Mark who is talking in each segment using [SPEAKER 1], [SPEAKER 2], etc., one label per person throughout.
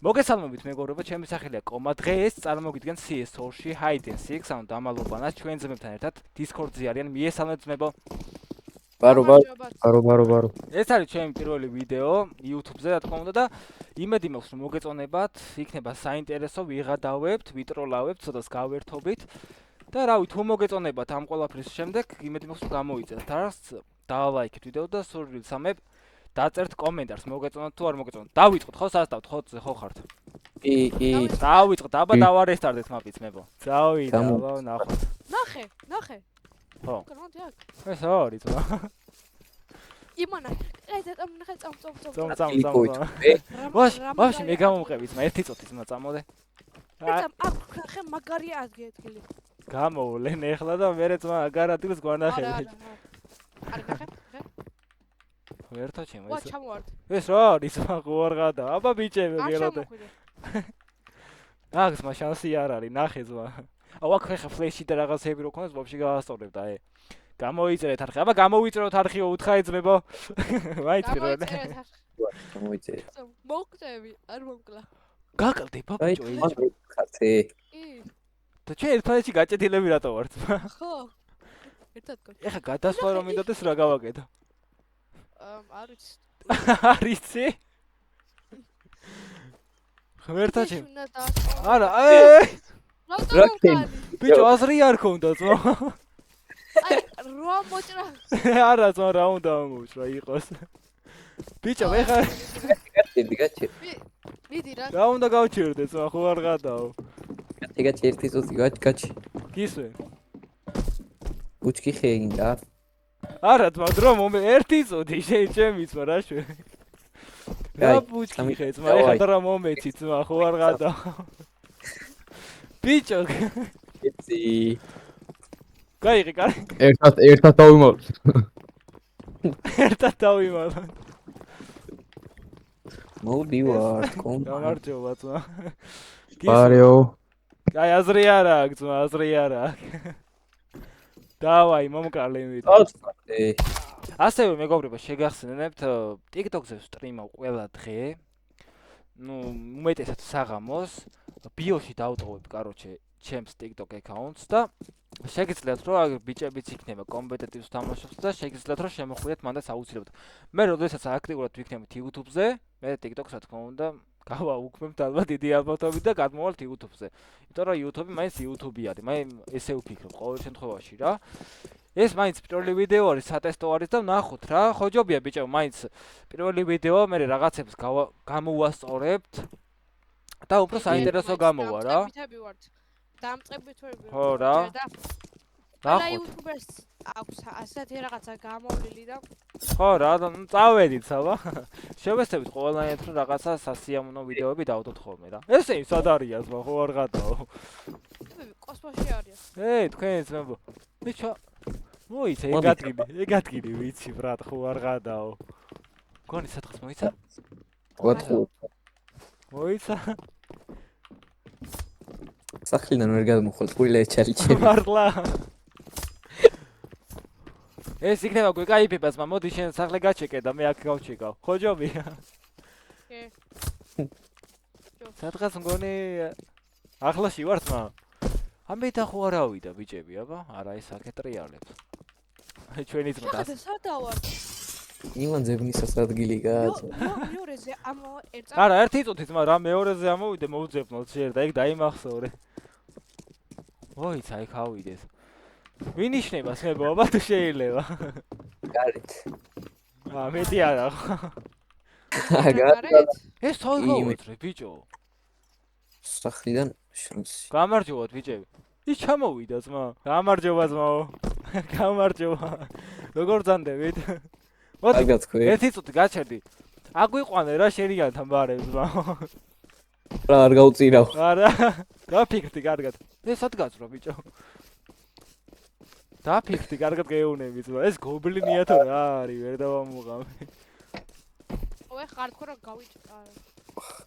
[SPEAKER 1] მოგესალმებით მეგობრებო, ჩემი სახელია კომა. დღეს წარმოგიდგენ CS2-ში Hide and Seek, ანუ დამალობანას ჩვენ ძმებთან ერთად Discord-ზე არიან. მიესალმეთ ძმებო.
[SPEAKER 2] ბარო.
[SPEAKER 1] ეს არის ჩემი პირველი ვიდეო YouTube-ზე, რა თქმა უნდა და იმედი მაქვს, რომ მოგეწონებათ, იქნება საინტერესო, ვიღადავებთ, ვიტროლავებთ, ცოტას გავერთობით. და რავი, თუ მოგეწონებათ ამ ყველაფრის შემდეგ, იმედი მაქვს, რომ გამოიწერთ არს, დალაიქეთ ვიდეო და სურვილ სამებ დაწერთ კომენტარს, მოგეწონათ თუ არ მოგეწონათ. დავიწყოთ ხო სასტავთ, ხო ხართ?
[SPEAKER 2] კი.
[SPEAKER 1] დავიწყოთ, აბა დავარესტარტეთ მაპიც მებო. წავიდა, აბა ნახოთ.
[SPEAKER 3] ნახე.
[SPEAKER 1] ხო.
[SPEAKER 3] გამოდი აქ.
[SPEAKER 1] ეს არის ძმა.
[SPEAKER 3] იმანა, ნახე წამ.
[SPEAKER 1] ვაში მე გამომყევი ძმა, ერთი წოთი ძმა წამოდე.
[SPEAKER 3] წამ აქ ნახე მაგარია ადგილი.
[SPEAKER 1] გამოვლენ ეხლა და მერე ძმა აგარ ადგილს გვანახები.
[SPEAKER 3] არა ნახე.
[SPEAKER 1] ვერთა ჩემო
[SPEAKER 3] ვა ჩამოვარდ.
[SPEAKER 1] ეს რა არის ძმა ყوارღადა. აბა ბიჭები გელოდე. აქ ძმა შანსი არ არის, ნახე ძმა. აუ აქ ხე ფლეში და რაღაცები რო ქონდეს, ვაფშე გავასწორებ და გამოიწერეთ არხი. აბა გამოვიწეროთ არხიო უთხარი ძმებო. მაინც პირველ.
[SPEAKER 2] გამოიწერეთ.
[SPEAKER 3] მოგწევი, არ მომკლა.
[SPEAKER 1] გაკლდება ბიჭო ეს.
[SPEAKER 2] ხათე.
[SPEAKER 3] კი.
[SPEAKER 1] და ჩვენ ერთმანეთში გაჭედილები რატო ვართ ძმა?
[SPEAKER 3] ხო. ერთად გქონდა.
[SPEAKER 1] ეხა გადასვლა რომ მინდოდეს რა გავაკეთო?
[SPEAKER 3] არ ვიცი.
[SPEAKER 1] არიცი? ღმერთა ჩემ.
[SPEAKER 3] უნდა დაასწავლო.
[SPEAKER 1] არა,
[SPEAKER 3] რა
[SPEAKER 1] ბიჭო აზრი არ ქონდა ძმა.
[SPEAKER 3] აი, რა მოჭრა.
[SPEAKER 1] არა ძმა რა უნდა მოუჭრა იყოს. ბიჭო ეხა
[SPEAKER 2] გაჩერდი.
[SPEAKER 3] მიდი რა.
[SPEAKER 1] რა უნდა გავჩერდე ძმა ხო არ გადაო.
[SPEAKER 2] გაჩერდი ზუსტი გაჩი.
[SPEAKER 1] გისვენ.
[SPEAKER 2] უჩქი ხეინდა.
[SPEAKER 1] არა ძმა დრო მომე ერთი წოდი ჩემი ძმა რა შვე. რა ბუჩკი ხე ძმა ეხა და მომეცი ძმა ხო არ გადაო. ბიჭო
[SPEAKER 2] იცი.
[SPEAKER 1] გაიღე კარი.
[SPEAKER 2] ერთად დავიმალოთ.
[SPEAKER 1] ერთად დავიმალოთ.
[SPEAKER 2] მოვდივართ კომ.
[SPEAKER 1] გამარჯობა ძმა.
[SPEAKER 2] ბარეო.
[SPEAKER 1] აი აზრი არა აქვს ძმა, აზრი არა აქვს. დავაი მომკალე მით. ასევე მეგობრებო შეგახსენებთ TikTok-ზე სტრიმავ ყველა დღე. უმეტესად საღამოს ბიოში დავტოვებ კაროჩე ჩემს TikTok account-ს და შეგიძლიათ რომ ბიჭებიც იქნება კომპეტიტივს თამაშობს და შეგიძლიათ რომ შემოხვიდეთ მანდაც აუცილებლად. მე როდესაც აქტიურად ვიქნებით YouTube-ზე, მე TikTok-ს რა თქმა უნდა გავაუქმებთ ალბათ დიდი ალბათობით და გადმოვალთ YouTube-ზე. იმიტომ რომ YouTube მაინც YouTube არის. მე ესე ვფიქრობ ყოველ შემთხვევაში რა. ეს მაინც პირველი ვიდეო არის, სატესტო არის და ნახოთ რა. ხოჯობია ბიჭო, მაინც პირველი ვიდეო, მე რაღაცებს გამოვასწორებთ და უფრო საინტერესო გამოვა რა.
[SPEAKER 3] დამწყებით ვარ.
[SPEAKER 1] ხო რა.
[SPEAKER 3] და YouTube-ს აქვს ასეთი რაღაცა გამოვლილი და
[SPEAKER 1] ხო რა, წავედით აბა. შევესწრებით ყველანაირად რომ რაღაცა სასიამოვნო ვიდეოები დავდოთ ხოლმე რა. ესე ის სად არია ძმა, ხო არ გადაო.
[SPEAKER 3] კოსმოსში არის.
[SPEAKER 1] თქვენ ძმებო. ბიჭო მოიცა ეგ ადგილი ვიცი ბრატ ხო არ გადაო. გონი სათხს მოიცა?
[SPEAKER 2] ვათხო.
[SPEAKER 1] მოიცა?
[SPEAKER 2] სახლიდან ვერ გადმოხვალ, ყვილა ეჩალიჩე.
[SPEAKER 1] მართლა. ეს იქნება გვეკაიფება ძმა, მოდი შენ სახლე გაჩეკე და მე აქ გავჩეკავ. ხოჯობია.
[SPEAKER 3] კი.
[SPEAKER 1] სათხს მგონი ახლაში ვარ ძმა. ამე და ხო არავიდა ბიჭები, აბა? არა ეს აკეტრიალებს. ჩვენი ძმა და
[SPEAKER 3] სადავარ.
[SPEAKER 2] იმან ძებნისას ადგილი გააცა.
[SPEAKER 3] მეორეზე ამ ერთ
[SPEAKER 1] არა, ერთი წუთი ძმა, რა მეორეზე ამოვიდე მოვძებნოთ შენ და ეგ დაიმახსოვრე. მოიცა იქ ავიდეს. ვინ იშნება სმებო, აბა თუ შეიძლება.
[SPEAKER 2] გარეთ.
[SPEAKER 1] მეტი არა ხო?
[SPEAKER 2] გარეთ.
[SPEAKER 1] ეს თოლგოვეთრე ბიჭო.
[SPEAKER 2] სახლიდან შანსი.
[SPEAKER 1] გამარჯობათ ბიჭები. ის ჩამოვიდა ძმა. გამარჯობა ძმაო. გამარჯობა. როგორ ძანდებით? მოდი. ერთი წუთი გაჩერდი. აგვიყვანე რა შენიანთან ბარებს ძმაო.
[SPEAKER 2] რა არ გავწირავ.
[SPEAKER 1] არა. დაფიქრდი კარგად. ეს სად გაწრო ბიჭო? დაფიქრდი კარგად გეუნები ძმა. ეს გობლინია თუ რა არის? ვერ დავამოყავე.
[SPEAKER 3] ой хардкора გავიჭრა.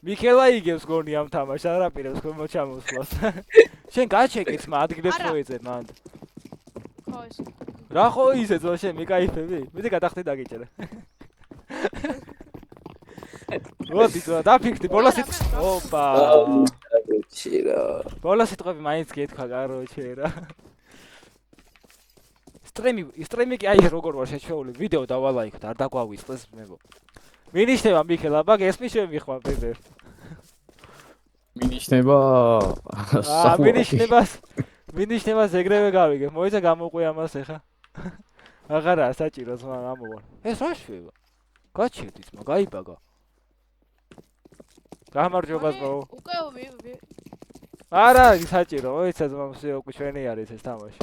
[SPEAKER 1] მიქელა იგებს გონი ამ თამაშს, არ აპირებს ხო მოჩამოსვლას. შენ გაჩეკეთ მა ადგილებს მოეწერ მან.
[SPEAKER 3] ხო ეს.
[SPEAKER 1] რა ხო ისე ძმა შენ მიკაიფები? მიდი გადახტი დაგიჭერე. მოდი თუ დაფიქრდი ბოლა სიტყვები. ოპა.
[SPEAKER 2] ჩირა.
[SPEAKER 1] ბოლა სიტყვები მაინც გეთქვა კაროჩე რა. სტრიმი კი აი როგორ ვარ შეჩვეული ვიდეო დავალაიქოთ არ დაგვავიწყდეს მეგო. მინიშნება მიქელ აბა გესმის შემიხვა ბებე.
[SPEAKER 4] მინიშნება
[SPEAKER 1] მინიშნებას ეგრევე გავიგე. მოიცა გამოყვი ამას ახლა. აღარა საჭიროს ამოვარ. ეს რა შვება? გაჩერდით მაგ გაიბაგა. გამარჯობა ძმაო.
[SPEAKER 3] უკვე
[SPEAKER 1] არა საჭირო, მოიცა ძმამსე უკვე ჩვენი არის ეს თამაში.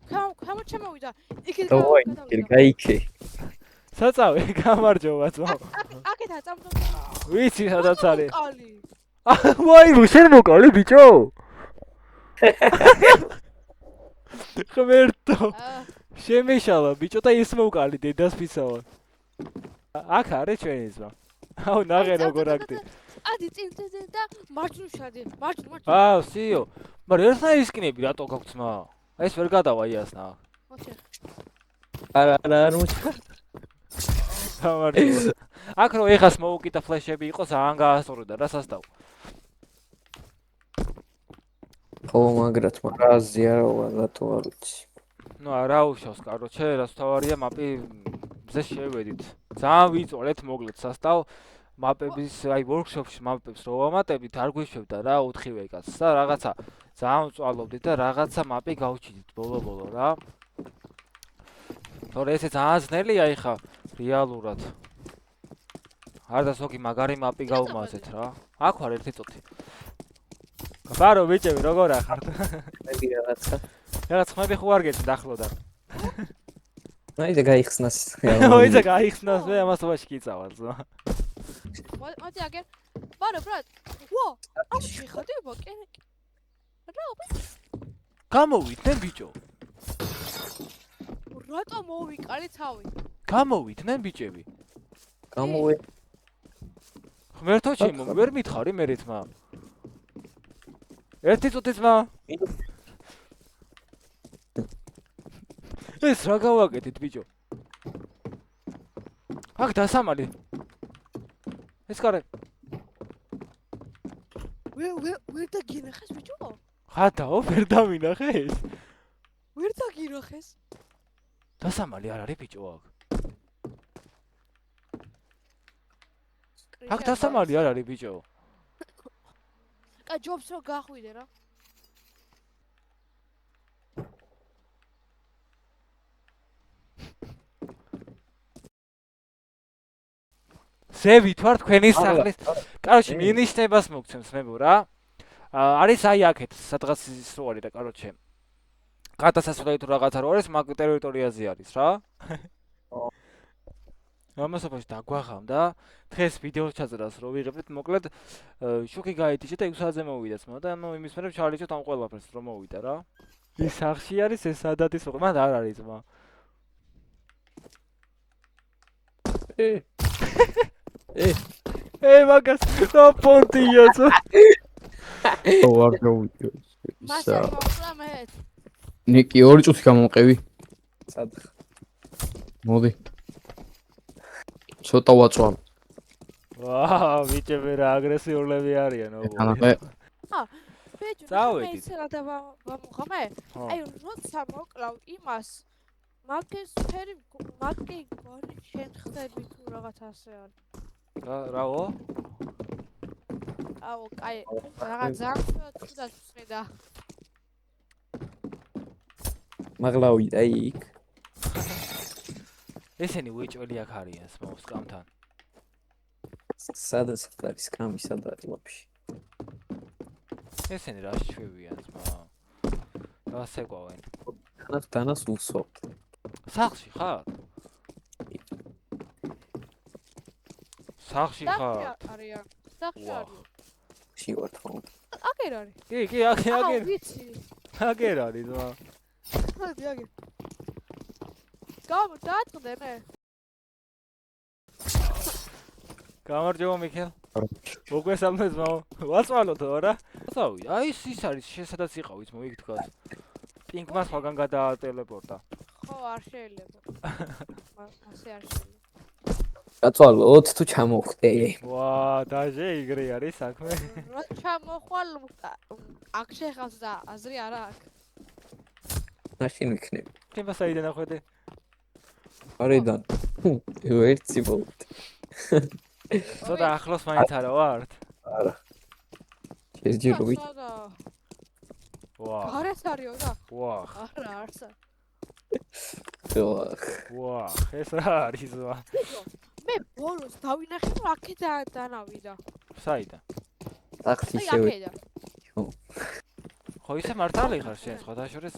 [SPEAKER 3] ხამ ჩამოვიდა. იქით
[SPEAKER 2] დავაი, გაიქე.
[SPEAKER 1] საწავე, გამარჯობა ძმაო.
[SPEAKER 3] აკეთა წამო.
[SPEAKER 1] ვიცი სადაც არის.
[SPEAKER 3] კალი.
[SPEAKER 1] ვაი, შენ მოკალი ბიჭო. ხმერთო. შემეშალა ბიჭო და ის მოკალი დედას ფიცავა. აქ არის ჩვენი ძმა. აუ ნაღე როგორ აკდი.
[SPEAKER 3] ადი წინ და მარჯვნივ მარჯვნივ.
[SPEAKER 1] აუ სიო. მაგრამ ერთა ისკნები რატო გაქვს ძმა? ეს ვერ გადავა იასნა.
[SPEAKER 2] არა მოჩა.
[SPEAKER 1] გამარჯობა. აქ რო ეხას მოუკიდა ფლეშები იყოს ან გაასწორდა რა სასტავ.
[SPEAKER 2] ხო მაგრათ რა ზიაროა რატო არ ვიცი.
[SPEAKER 1] ნუ არა უშავს კაროჩე რას თავარია მაპი მზე შევედით. ძალიან ვიწოლეთ მოკლედ სასტავ მაპების აი ვორქშოპში მაპებს რო ვამატებით არ გვიშვებდა რა 4-ვე კაცს და რაღაცა ძალიან წვალობდით და რაღაცა მაპი გავჩიდით ბოლო რა. თორე ესე ძალიან ძნელია ეხა რეალურად. არ და სოგი მაგარი მაპი გავუმაზეთ რა. აქ ვარ ერთი წუთი. ბარო ბიჭები როგორ ახართ?
[SPEAKER 2] მე რაღაცა.
[SPEAKER 1] რაღაც ხმები ხო არ გეჭირ ახლოდან.
[SPEAKER 2] მაინდა გაიხსნას.
[SPEAKER 1] მოიცა გაიხსნას მე ამას ვაში კიცავალ ზო.
[SPEAKER 3] მოდი აგერ. ბარო ბრატ. ვა! ამ შეხადება კენე. რა
[SPEAKER 1] გამოვიდნენ ბიჭო.
[SPEAKER 3] რატო მოვიკალი თავი?
[SPEAKER 1] გამოვიდნენ ბიჭები.
[SPEAKER 2] გამოვე.
[SPEAKER 1] ღმერთო ჩემო, ვერ მითხარი მე რითმა. ერთი წუთი ძმა. ეს რა გავაკეთეთ ბიჭო? აქ დასამალი. ეს კარე.
[SPEAKER 3] ვერ დაგინახეს ბიჭო?
[SPEAKER 1] ხათაო, ვერ დამინახეს.
[SPEAKER 3] ვერ დაგინახეს.
[SPEAKER 1] დასამალი არ არის ბიჭო აქ. აქ დასამალი არ არის ბიჭო.
[SPEAKER 3] კა ჯობს რო გახვიდე რა.
[SPEAKER 1] ზევით ვარ თქვენი სახლის. კაროჩე, მინიშნებას მოგცემს მეგო რა. არის აი აქეთ, სადღაც ის რო არის და კაროჩე. გადასასვლელი თუ რაღაცა რო არის, მაგ ტერიტორიაზე არის რა. ამასობაში დაგვაღამ და დღეს ვიდეოს ჩაწერას რო ვიღებდით, მოკლედ შუქი გაიტიჭე და 6 საათზე მოვიდა ძმა და ანუ იმის მერე ჩავალიჭოთ ამ ყველაფერს რომ მოვიდა რა. ის სახში არის ეს სადადის უკვე, მანდ არ არის ძმა. მაგას რა პონტია ძმა.
[SPEAKER 4] ვარ გავუჭო.
[SPEAKER 3] მასე მოკლა მე.
[SPEAKER 4] ნიკი 2 წუთი გამომყევი.
[SPEAKER 2] სად
[SPEAKER 4] მოდი. ცოტა ვაწვალ.
[SPEAKER 1] ვაა, ბიჭები რა აგრესიულები არიან ოგო.
[SPEAKER 4] ანახე.
[SPEAKER 3] ბეჭო,
[SPEAKER 1] წავედით.
[SPEAKER 3] მე ისე რა ვამოხამე? აი, როცა მოკლავ იმას, მაგის ფერი, მაგი გონი შენ ხდები თუ რაღაც ასე არის.
[SPEAKER 1] რაო?
[SPEAKER 3] აუ, კაი, რაღაც ძალიან თუდად ვსმენდა.
[SPEAKER 2] მაგლავი აი იქ.
[SPEAKER 1] ესენი უეჭველი აქ არიან სმოუს კამთან.
[SPEAKER 2] სადაც არის კამი სად არის ვაფშე.
[SPEAKER 1] ესენი რა შეშვებიან ძმა. დასეკვავენ.
[SPEAKER 2] თანას უსვავთ.
[SPEAKER 1] სახლში ხარ? სახლში ხარ?
[SPEAKER 3] არიან. სახში არის.
[SPEAKER 2] შევარ თქო.
[SPEAKER 3] აგერ არის.
[SPEAKER 1] კი, აგერ.
[SPEAKER 3] აუ, ვიცი.
[SPEAKER 1] აგერ არის ძმა.
[SPEAKER 3] მოდი აგერ. დააწყდე მე.
[SPEAKER 1] გამარჯობა მიქელ. მოგესალმე ძმაო. ვაწვალოთ რა? წავი. აი ის არის შესაძაც იყავით მოიგ თქვა. პინკმა სხვაგან გადაატელეპორტა.
[SPEAKER 3] ხო, არ შეიძლება. ასე არ შეიძლება.
[SPEAKER 2] გაწვალო 20 თუ ჩამოვხდე.
[SPEAKER 1] ვა, დაჟე იგრი არის საქმე.
[SPEAKER 3] რა ჩამოხვალ აქ შეხავს და აზრი არა აქვს.
[SPEAKER 2] მაშინ ვიქნები.
[SPEAKER 1] თემა საიდან ახვედე?
[SPEAKER 2] არიდან. ვერცი მოვთ.
[SPEAKER 1] ცოტა ახლოს მაინც არა ვართ?
[SPEAKER 2] არა. შეჯერობით.
[SPEAKER 1] ვა,
[SPEAKER 3] გარეს არისო და
[SPEAKER 1] ვა,
[SPEAKER 3] არა არცა.
[SPEAKER 1] ვა, ეს რა არის ვა?
[SPEAKER 3] მე ბოლოს დავინახე რომ აქედან დანავიდა.
[SPEAKER 1] საიდან?
[SPEAKER 2] ტაქსი
[SPEAKER 3] აი
[SPEAKER 2] შევე.
[SPEAKER 3] აქედან.
[SPEAKER 1] ხო ისე მართალი ხარ შენ სხვა დაშორეს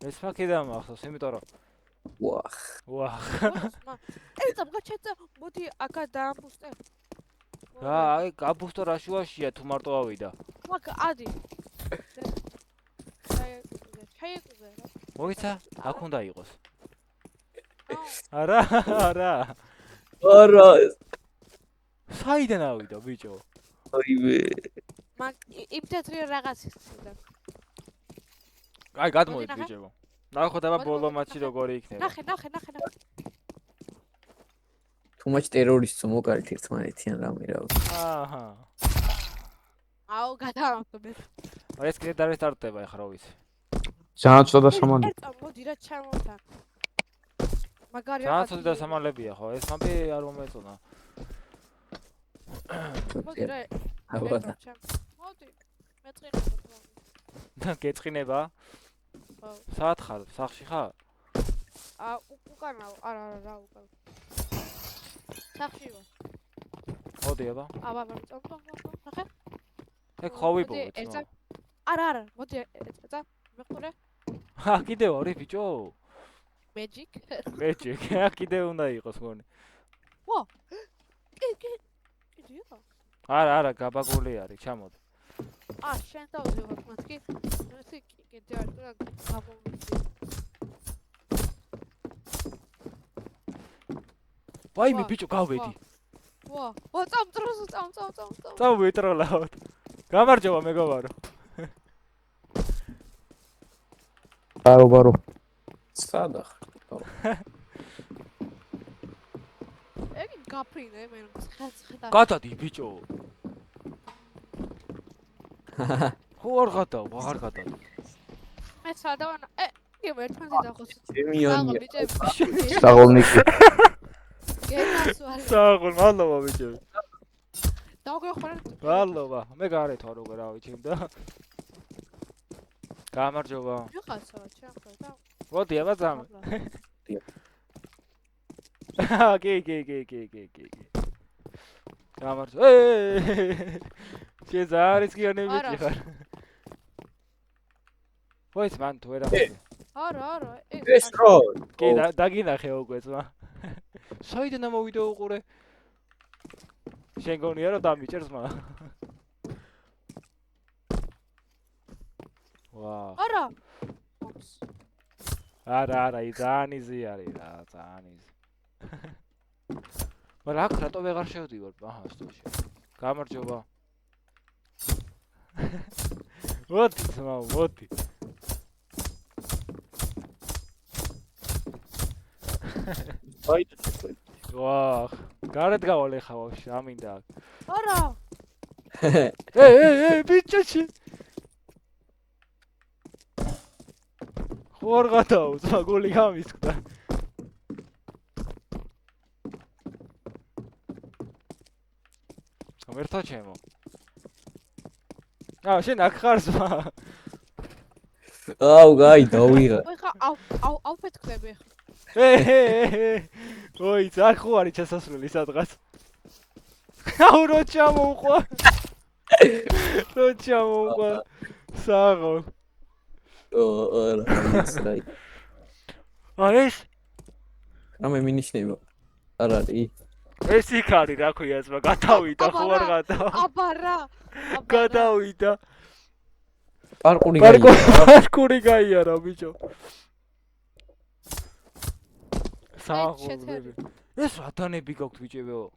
[SPEAKER 1] ეს ფაქიდან მახსოვს იმიტომ რომ
[SPEAKER 2] ვახ.
[SPEAKER 1] ვა
[SPEAKER 3] ეცა მგაჩეცა მოდი აქა დაამბუსტე.
[SPEAKER 1] რა აი გაბუსტო რა შუაშია თუ მარტო ავიდა
[SPEAKER 3] მაგ ადი. ჩაიკუზე რა.
[SPEAKER 1] მოიცა აქ უნდა იყოს
[SPEAKER 3] აუ,
[SPEAKER 1] არა არა
[SPEAKER 2] არა.
[SPEAKER 1] საიდან ავიდა ბიჭო
[SPEAKER 2] აივე.
[SPEAKER 3] მაგ იმ თეთრი რაღაცისგან.
[SPEAKER 1] აი გადმოვიდ
[SPEAKER 3] ნახე.
[SPEAKER 1] ბიჭებო ნახოთ აბა
[SPEAKER 3] მოდი,
[SPEAKER 1] ბოლო
[SPEAKER 3] მოდი,
[SPEAKER 1] მატჩი
[SPEAKER 3] ნახე.
[SPEAKER 1] როგორი იქნება
[SPEAKER 3] ნახე.
[SPEAKER 2] თუმაч ტერორისტო მოკარით ერთმანეთიან რამე რა.
[SPEAKER 1] აჰა
[SPEAKER 3] აუ გადავამბობ.
[SPEAKER 1] ეს კიდე დარესტარტდება ეხლა რა ვიცი
[SPEAKER 4] ჯანაცვლა და სამალი.
[SPEAKER 3] მოდი რა ჩამოთან. მაგარი
[SPEAKER 1] საათოდი და სამალებია ხო ეს მამპი არ მომეწონა
[SPEAKER 3] მოდი რა.
[SPEAKER 2] აბა.
[SPEAKER 3] მოდი. მეწყინე.
[SPEAKER 1] და გეწყინება
[SPEAKER 3] ხო.
[SPEAKER 1] საათ ხარ სახში ხარ
[SPEAKER 3] უკანა არა რა უკანა. სახში ვარ.
[SPEAKER 1] მოდი აბა
[SPEAKER 3] აბა ნახე.
[SPEAKER 1] ეგ ხო
[SPEAKER 3] მოდი,
[SPEAKER 1] ვიპოვეთ
[SPEAKER 3] ერთად. არა მოდი ეცა მეხურე
[SPEAKER 1] ჰა კიდევ ორი ბიჭო
[SPEAKER 3] magic.
[SPEAKER 1] მეჯიკ კიდევ უნდა იყოს მგონი
[SPEAKER 3] კიდია.
[SPEAKER 1] არა გაბაგული არის ჩამოდი
[SPEAKER 3] შენ დავზევარ მათკი. ერთი კიდე არ და გამომიდი.
[SPEAKER 1] ვაიმე
[SPEAKER 3] ვა,
[SPEAKER 1] ბიჭო გავედი
[SPEAKER 3] ვა წამტროს.
[SPEAKER 1] წავიტროლავთ გამარჯობა მეგობარო
[SPEAKER 4] ბარო.
[SPEAKER 2] სადა ხარ?
[SPEAKER 3] ეგი გაფრინე მე ხედა.
[SPEAKER 1] გადადი ბიჭო ხო არ გადადი
[SPEAKER 3] მე სადავან იმ ერთმანეთს დახოს.
[SPEAKER 2] ჩემიონია.
[SPEAKER 4] საღოლნიკი.
[SPEAKER 3] გენასვალი.
[SPEAKER 1] საღოლ მადლობა ბიჭო
[SPEAKER 3] დაგეხმარეთ.
[SPEAKER 1] მადლობა მე გარეთ ვარ უკვე რა ვიცი და გამარჯობა
[SPEAKER 3] ვიხაცო ჩემო.
[SPEAKER 1] მოდი აბა ძამ კი გამარჯობა შენ ზარის გიონე ბიჭი ხარ ვაიც მან თუ ვერა
[SPEAKER 3] არა
[SPEAKER 2] ეს რო.
[SPEAKER 1] კი დაგინახე უკვე ძმა საიდან ამოვიდა უყურე შენ გონია რომ დამიჭერს მა ვა არა ძალიან იზი არის რა ძალიან იზი მაგრამ აქ რატო ვეღარ შევდივარ აჰა სტოში გამარჯობა მოდი ძმა მოდი ვა გარეთ გავალე ხა ვაფშე ამინდა
[SPEAKER 3] არა
[SPEAKER 1] ეე ბიჭოჩი ხوار გადაო ძმა გული გამისკდა გამერთა ჩემო შენ აქ ხარ ძმა
[SPEAKER 2] აუ გაი დავიღა.
[SPEAKER 3] ხა ავფეთქები ხა.
[SPEAKER 1] ოი აქ ხო არის ჩასასვლელი სადღაც აუ რო ჩამოუყვა საღოლ
[SPEAKER 2] არა.
[SPEAKER 1] ეს
[SPEAKER 2] რამე მინიშნება? არ არის.
[SPEAKER 1] ეს იქ არის რა ქვია ძმა გადავიდა ხო არ გადავა
[SPEAKER 3] აბა რა.
[SPEAKER 1] გადავიდა
[SPEAKER 2] პარკური გაი.
[SPEAKER 1] პარკური გაიარა ბიჭო საღოლ ეს რა დანები გაქვთ ბიჭებო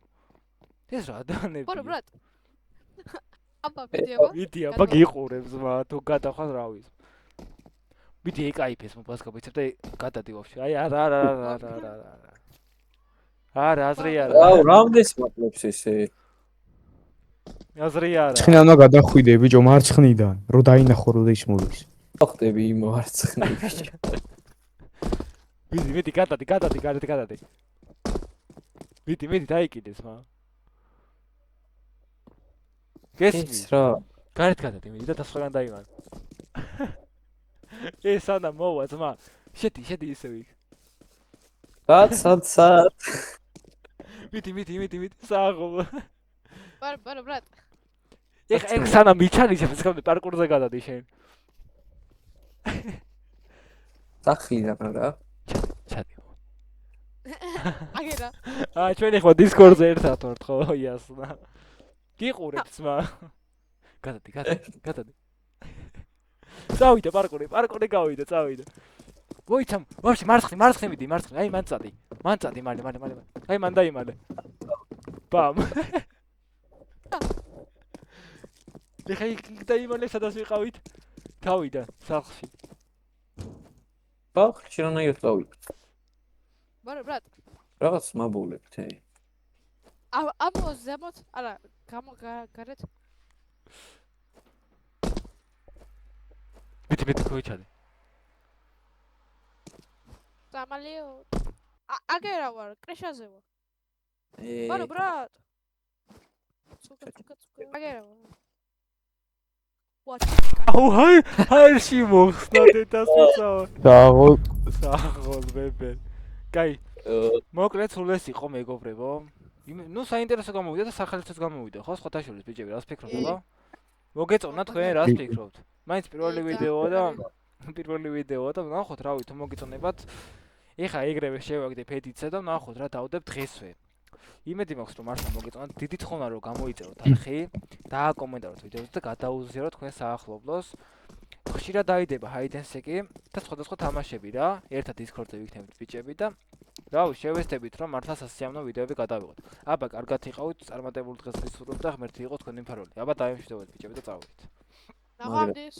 [SPEAKER 1] ეს რა დანები
[SPEAKER 3] ბორო ბრატ. აბა ვიდეო.
[SPEAKER 1] ვიდი აბა გიყურებს ზმა თუ გადახვალ რა ვიცი ვიდი ეკაიფეს მობასკა ვიცებ და გადადი ვაფშე აი არა არა, აზრი არა.
[SPEAKER 2] აუ, რამდენს მაკლებს ესე?
[SPEAKER 1] აზრი არა.
[SPEAKER 4] ცხინან უნდა გადახვიდე ბიჭო მარცხნიდან, რომ დაინახო რომ ის მოდის.
[SPEAKER 2] ხტები იმ მარცხნივ.
[SPEAKER 1] მიდი, გადადი. მიდი, დაიკიდეს მა. გესმი?
[SPEAKER 2] ის რა?
[SPEAKER 1] გარეთ გადადი, მიდი და დასხლიდან დაიმან. ეს ანა მოვა ძმა. შედი ისევ იქ.
[SPEAKER 2] სად.
[SPEAKER 1] მიდი, საღო.
[SPEAKER 3] ბარო, ბრატ.
[SPEAKER 1] ეხ სანა მიჩანიშებს, სკამდე პარკურზე გადადი შენ.
[SPEAKER 2] სახიდან რა?
[SPEAKER 1] ჩადი.
[SPEAKER 3] აგერა.
[SPEAKER 1] ჩვენ ახლა დისკორდზე ერთად ვართ ხო, იასნა. გიყურებ ძმა. გადადი. წავიდა პარკური გავიდა, წავიდა. მოიცამ, ვაფშე მარცხნი მიდი, აი მან წადი, მალე. აი მან დაიმალე. ბამ. ეხა იქ დაიმალე, სადაც ვიყავით. თავიდან, სახლში.
[SPEAKER 2] ბახში რანაირად წავიდა?
[SPEAKER 3] ბარო, ბრატ.
[SPEAKER 2] რაღაც მაბულებთ.
[SPEAKER 3] ამო ზემოთ, არა, გარეთ.
[SPEAKER 1] მიდი ქოიჩადე.
[SPEAKER 3] სამალიო. აგერა ვარ, კრეშაზე ვარ. ბარო, ბრატ. ცუკა. აგერა ვარ.
[SPEAKER 1] აუ, ჰაერში მოხსნა დედასწავა. საღო ბებე. კაი. მოკლედ სულ ეს იყო მეგობრებო. ნუ საინტერესო გამოვიდა და სახალხოც გამოვიდა, ხო? სხვათაშორის ბიჭები, რას ფიქრობთ, ხო? მოგეწონა თქვენ რას ფიქრობთ? მაინც პირველი ვიდეოა და ნახოთ რავი თუ მოგიწონებათ. ეხა ეგრევე შევაგდე პეტიცია და ნახოთ რა დავდებ დღესვე. იმედი მაქვს რომ მართლა მოგეწონათ, დიდი თხოვნაა რომ გამოიწეროთ არხი, დააკომენტაროთ ვიდეოზე და გადაუზიაროთ თქვენ საახლობლოს. ხშირად დაიდება ჰაიდენსეკი და სხვადასხვა თამაშები რა. ერთად დისკორდზე ვიქნებით ბიჭები და რავი, შევესწრებით რომ მართლა სასიამოვნო ვიდეოები გადავიღოთ. აბა, კარგად იყავით, წარმატებულ დღეს გისურვებთ და ღმერთი იყოს თქვენი მფარველი. აბა, დაიმშვიდობეთ ბიჭები და წავედით.
[SPEAKER 3] ნახვამდის.